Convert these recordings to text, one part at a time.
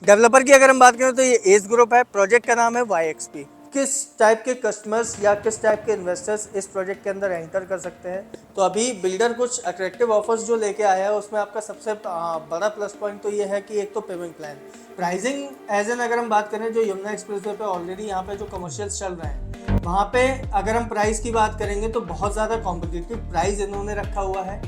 Developer की अगर हम बात करें तो ये एज ग्रुप है। प्रोजेक्ट का नाम है YXP। किस टाइप के कस्टमर्स या किस टाइप के इन्वेस्टर्स इस प्रोजेक्ट के अंदर एंटर कर सकते हैं? तो अभी बिल्डर कुछ अट्रैक्टिव ऑफर्स जो लेके आया है उसमें आपका सबसे बड़ा प्लस पॉइंट तो ये है कि एक तो payment plan, pricing as an अगर हम बात करें जो यमुना एक्सप्रेसवे पे ऑलरेडी यहाँ पे जो कमर्शियल्स चल रहे हैं वहाँ पे अगर हम प्राइस की बात करेंगे तो बहुत ज़्यादा कॉम्पिटिटिव प्राइस इन्होंने रखा हुआ है।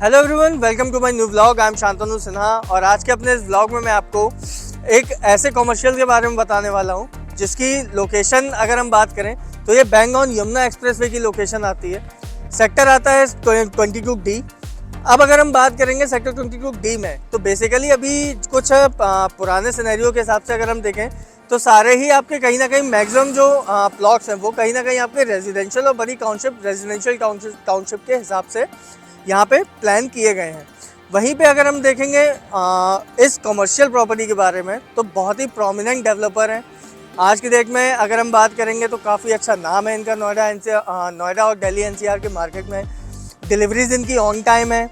Hello everyone, welcome to my new vlog. I am Shantanu Sinha और आज के अपने इस व्लॉग में मैं आपको एक ऐसे कमर्शियल के बारे में बताने वाला हूं जिसकी लोकेशन अगर हम बात करें तो ये बैंग ऑन यमुना एक्सप्रेसवे की लोकेशन आती है। सेक्टर आता है 22D। अब अगर हम बात करेंगे सेक्टर 22D में तो बेसिकली अभी कुछ पुराने सिनेरियो के हिसाब से अगर हम देखें तो सारे ही आपके कहीं ना कहीं मैक्सिमम जो प्लॉट्स हैं वो कहीं ना कहीं आपके रेजिडेंशियल और बड़ी रेजिडेंशियल टाउनशिप के हिसाब से यहाँ पे प्लान किए गए हैं। वहीं पे अगर हम देखेंगे इस कमर्शियल प्रॉपर्टी के बारे में तो बहुत ही प्रोमिनेंट डेवलपर हैं आज की डेट में। अगर हम बात करेंगे तो काफ़ी अच्छा नाम है इनका नोएडा और दिल्ली NCR के मार्केट में। डिलीवरीज इनकी ऑन टाइम है।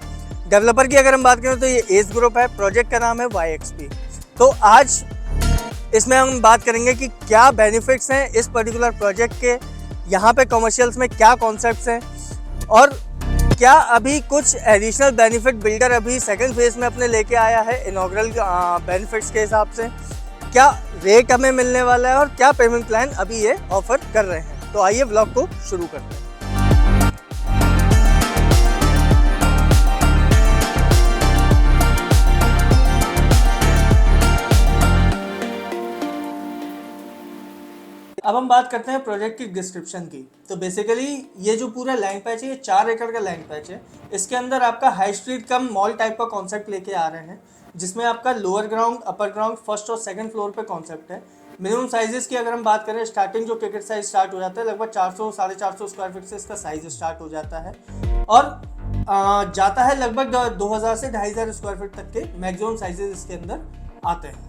डेवलपर की अगर हम बात करें तो ये एज ग्रुप है। प्रोजेक्ट का नाम है YXP। तो आज इसमें हम बात करेंगे कि क्या बेनिफिट्स हैं इस पर्टिकुलर प्रोजेक्ट के, यहाँ पे कमर्शियल्स में क्या कॉन्सेप्ट्स हैं और क्या अभी कुछ एडिशनल बेनिफिट बिल्डर अभी सेकंड फेज में अपने लेके आया है इनॉग्रल बेनिफिट्स के हिसाब से, क्या रेट हमें मिलने वाला है और क्या पेमेंट प्लान अभी ये ऑफर कर रहे हैं। तो आइए व्लॉग को शुरू करते हैं। अब हम बात करते हैं प्रोजेक्ट की डिस्क्रिप्शन की। तो बेसिकली ये जो पूरा लैंड पैच है ये 4 एकड़ का लैंड पैच है। इसके अंदर आपका हाई स्ट्रीट कम मॉल टाइप का कॉन्सेप्ट लेके आ रहे हैं जिसमें आपका lower ground, upper ground, first और सेकंड फ्लोर पे कॉन्सेप्ट है। मिनिमम साइजेस की अगर हम बात करें, स्टार्टिंग जो टिकट साइज स्टार्ट हो जाता है लगभग 400-450 स्क्वायर फीट से इसका साइज स्टार्ट हो जाता है और जाता है लगभग 2000 से 2500 स्क्वायर फीट तक के मैक्सिमम साइजेस इसके अंदर आते हैं।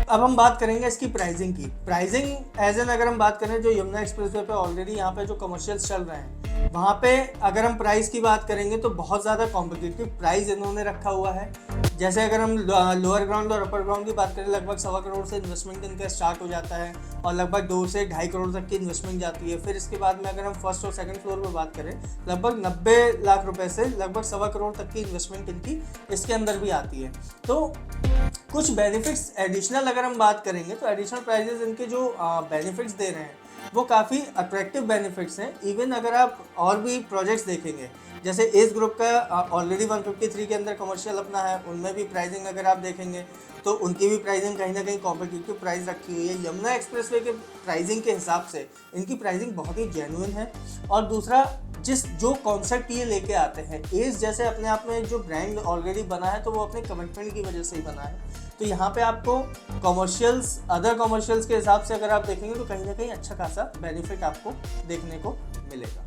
अब हम बात करेंगे इसकी प्राइसिंग की। प्राइसिंग एज एन अगर हम बात करें जो यमुना एक्सप्रेसवे पे ऑलरेडी यहाँ पे जो कमर्शियल्स चल रहे हैं वहाँ पे अगर हम प्राइस की बात करेंगे तो बहुत ज़्यादा कॉम्पिटिटिव प्राइस इन्होंने रखा हुआ है। जैसे अगर हम लोअर ग्राउंड और अपर ग्राउंड की बात करें लगभग 1.25 करोड़ से इन्वेस्टमेंट इनका स्टार्ट हो जाता है और लगभग 2 से 2.5 करोड़ तक की इन्वेस्टमेंट जाती है। फिर इसके बाद में अगर हम फर्स्ट और सेकंड फ्लोर पर बात करें लगभग 90 लाख रुपए से लगभग 1.25 करोड़ तक की इन्वेस्टमेंट इनकी इसके अंदर भी आती है। तो कुछ बेनिफिट्स एडिशनल अगर हम बात करेंगे तो एडिशनल प्राइजेस इनके जो बेनिफिट्स दे रहे हैं वो काफ़ी अट्रैक्टिव बेनिफिट्स हैं। इवन अगर आप और भी प्रोजेक्ट्स देखेंगे जैसे एज ग्रुप का ऑलरेडी 153 के अंदर कमर्शियल अपना है, उनमें भी प्राइसिंग अगर आप देखेंगे तो उनकी भी प्राइसिंग कहीं ना कहीं कॉम्पिटिटिव प्राइस रखी हुई है। यमुना एक्सप्रेसवे के प्राइसिंग के हिसाब से इनकी प्राइसिंग बहुत ही जेन्युइन है। और दूसरा जो कॉन्सेप्ट ये लेके आते हैं, एज जैसे अपने आप में जो ब्रांड ऑलरेडी बना है तो वो अपने कमिटमेंट की वजह से ही बना है। तो यहाँ पे आपको कमर्शियल्स, अदर कमर्शियल्स के हिसाब से अगर आप देखेंगे तो कहीं ना कहीं अच्छा खासा बेनिफिट आपको देखने को मिलेगा।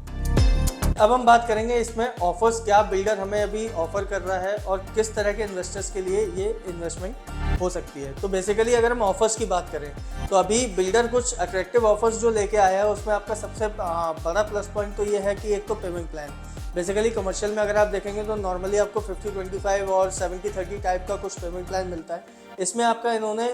अब हम बात करेंगे इसमें ऑफर्स क्या बिल्डर हमें अभी ऑफर कर रहा है और किस तरह के इन्वेस्टर्स के लिए ये इन्वेस्टमेंट हो सकती है। तो बेसिकली अगर हम ऑफर्स की बात करें तो अभी बिल्डर कुछ अट्रैक्टिव ऑफर्स जो लेके आया है उसमें आपका सबसे बड़ा प्लस पॉइंट तो ये है कि एक तो पेमेंट प्लान। बेसिकली कमर्शियल में अगर आप देखेंगे तो नॉर्मली आपको 50-25 और 70-30 टाइप का कुछ पेमेंट प्लान मिलता है। इसमें आपका इन्होंने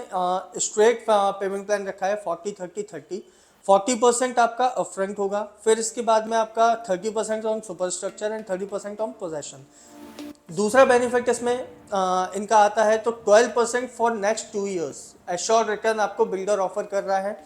स्ट्रेट पेमेंट प्लान रखा है 40-30-30। 40% आपका अपफ्रंट होगा, फिर इसके बाद में आपका 30% on super structure and 30% on possession. दूसरा बेनिफिट इसमें इनका आता है तो 12% for next 2 years assured return आपको बिल्डर ऑफर कर रहा है,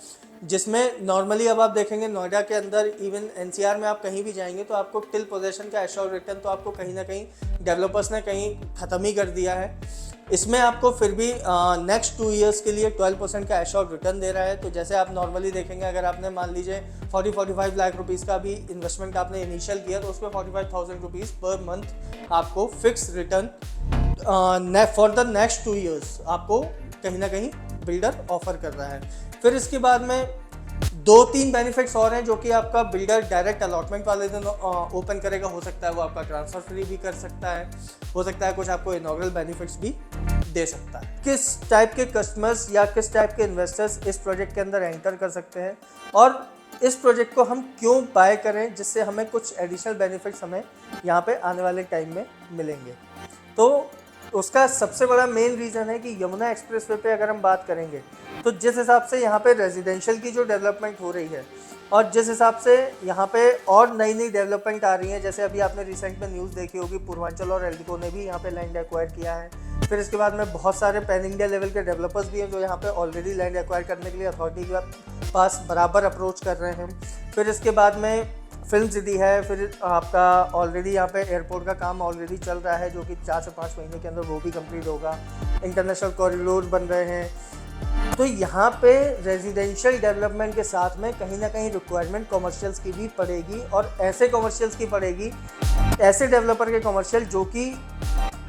जिसमें नॉर्मली अब आप देखेंगे नोएडा के अंदर इवन NCR में आप कहीं भी जाएंगे तो आपको टिल पोजेशन का एश्योर्ड रिटर्न तो आपको कहीं ना कहीं डेवलपर्स ने कहीं ख़त्म ही कर दिया है। इसमें आपको फिर भी नेक्स्ट 2 ईयर्स के लिए 12% का एश्योर्ड रिटर्न दे रहा है। तो जैसे आप नॉर्मली देखेंगे अगर आपने मान लीजिए 40-45 लाख रुपीज़ का भी इन्वेस्टमेंट आपने इनिशियल किया तो उसमें 45,000 रुपीज़ पर मंथ आपको fix return for the next 2 years आपको कहीं ना कहीं बिल्डर ऑफर कर रहा है। फिर इसके बाद में 2-3 बेनिफिट्स और हैं जो कि आपका बिल्डर डायरेक्ट अलॉटमेंट वाले दिन ओपन करेगा। हो सकता है वो आपका ट्रांसफ़र फ्री भी कर सकता है, हो सकता है कुछ आपको इनॉग्रल बेनिफिट्स भी दे सकता है। किस टाइप के कस्टमर्स या किस टाइप के इन्वेस्टर्स इस प्रोजेक्ट के अंदर एंटर कर सकते हैं और इस प्रोजेक्ट को हम क्यों बाय करें, जिससे हमें कुछ एडिशनल बेनिफिट्स हमें यहाँ पे आने वाले टाइम में मिलेंगे। तो उसका सबसे बड़ा मेन रीज़न है कि यमुना एक्सप्रेसवे पे अगर हम बात करेंगे तो जिस हिसाब से यहाँ पे रेजिडेंशियल की जो डेवलपमेंट हो रही है और जिस हिसाब से यहाँ पे और नई नई डेवलपमेंट आ रही है, जैसे अभी आपने रिसेंट में न्यूज़ देखी होगी, पूर्वांचल और एल्डिको ने भी यहाँ पे लैंड एक्वायर किया है। फिर इसके बाद में बहुत सारे पैन इंडिया लेवल के डेवलपर्स भी हैं जो यहाँ पे ऑलरेडी लैंड एक्वायर करने के लिए अथॉरिटी के पास बराबर अप्रोच कर रहे हैं। फिर इसके बाद में फिल्म सिटी है, फिर आपका ऑलरेडी यहाँ पे एयरपोर्ट का काम ऑलरेडी चल रहा है जो कि 4 से 5 महीने के अंदर वो भी कंप्लीट होगा। इंटरनेशनल कॉरिडोर बन रहे हैं। तो यहाँ पे रेजिडेंशियल डेवलपमेंट के साथ में कहीं ना कहीं रिक्वायरमेंट कॉमर्शियल्स की भी पड़ेगी, और ऐसे कॉमर्शियल्स की पड़ेगी, ऐसे डेवलपर के कॉमर्शियल जो कि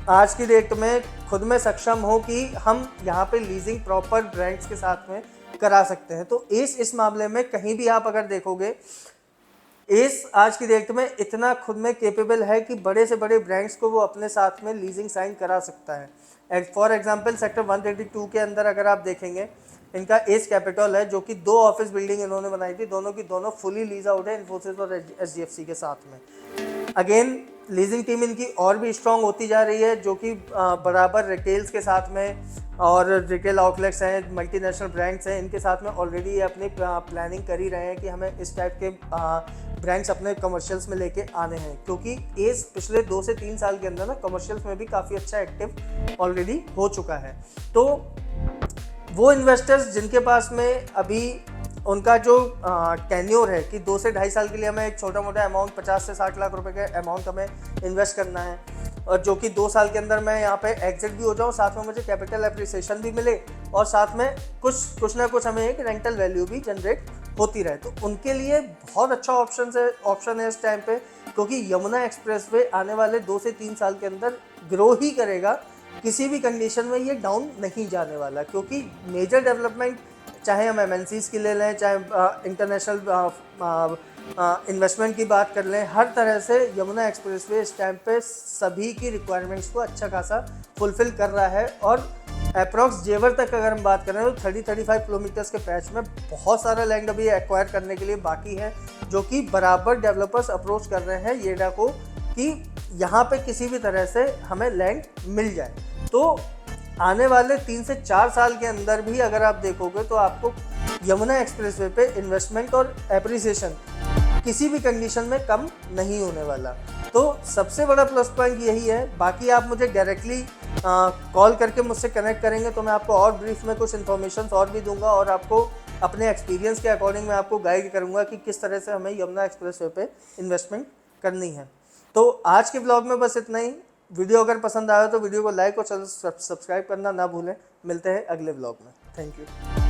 आज की डेट में खुद में सक्षम हो कि हम यहाँ पे लीजिंग प्रॉपर ब्रांड्स के साथ में करा सकते हैं। तो इस मामले में कहीं भी आप अगर देखोगे, एस आज की डेट में इतना खुद में कैपेबल है कि बड़े से बड़े ब्रांड्स को वो अपने साथ में लीजिंग साइन करा सकता है। फॉर एग्जांपल सेक्टर 132 के अंदर अगर आप देखेंगे, इनका एस कैपिटल है जो कि 2 ऑफिस बिल्डिंग इन्होंने बनाई थी, दोनों की दोनों फुली लीज आउट है इन्फोसिस और एचडीएफसी के साथ में। अगेन लीजिंग टीम इनकी और भी स्ट्रांग होती जा रही है, जो कि बराबर रिटेल्स के साथ में और रिटेल आउटलेट्स हैं, मल्टीनेशनल ब्रांड्स हैं, इनके साथ में ऑलरेडी अपनी प्लानिंग कर ही रहे हैं कि हमें इस टाइप के ब्रांड्स अपने कमर्शियल्स में लेके आने हैं, क्योंकि एस पिछले 2 से 3 साल के अंदर ना कमर्शियल्स में भी काफ़ी अच्छा एक्टिव ऑलरेडी हो चुका है। तो वो इन्वेस्टर्स जिनके पास में अभी उनका जो टेन्योर है कि 2 से 2.5 साल के लिए हमें एक छोटा मोटा अमाउंट 50 से 60 लाख रुपए का अमाउंट हमें इन्वेस्ट करना है, और जो कि 2 साल के अंदर मैं यहाँ पे एग्जिट भी हो जाऊँ, साथ में मुझे कैपिटल एप्रिसिएशन भी मिले, और साथ में कुछ ना कुछ हमें एक रेंटल वैल्यू भी जनरेट होती रहे, तो उनके लिए बहुत अच्छा ऑप्शन है इस टाइम पे, क्योंकि यमुना एक्सप्रेसवे आने वाले 2 से 3 साल के अंदर ग्रो ही करेगा। किसी भी कंडीशन में ये डाउन नहीं जाने वाला, क्योंकि मेजर डेवलपमेंट चाहे हम एमएनसीज की ले लें, चाहे इंटरनेशनल इन्वेस्टमेंट की बात कर लें, हर तरह से यमुना एक्सप्रेसवे इस टाइम पे सभी की रिक्वायरमेंट्स को अच्छा खासा फुलफिल कर रहा है। और अप्रॉक्स जेवर तक अगर हम बात करें तो 30-35 किलोमीटर्स के पैच में बहुत सारा लैंड अभी एक्वायर करने के लिए बाकी है, जो कि बराबर डेवलपर्स अप्रोच कर रहे हैं येडा को कि यहाँ पे किसी भी तरह से हमें लैंड मिल जाए। तो आने वाले 3 से 4 साल के अंदर भी अगर आप देखोगे तो आपको यमुना एक्सप्रेसवे पे इन्वेस्टमेंट और एप्रिसिएशन किसी भी कंडीशन में कम नहीं होने वाला। तो सबसे बड़ा प्लस पॉइंट यही है। बाकी आप मुझे डायरेक्टली कॉल करके मुझसे कनेक्ट करेंगे तो मैं आपको और ब्रीफ में कुछ इन्फॉर्मेशन और भी दूंगा, और आपको अपने एक्सपीरियंस के अकॉर्डिंग मैं आपको गाइड करूंगा कि किस तरह से हमें यमुना एक्सप्रेसवे पे इन्वेस्टमेंट करनी है। तो आज के ब्लॉग में बस इतना ही। वीडियो अगर पसंद आया तो वीडियो को लाइक और सब्सक्राइब करना ना भूलें। मिलते हैं अगले ब्लॉग में। Thank you.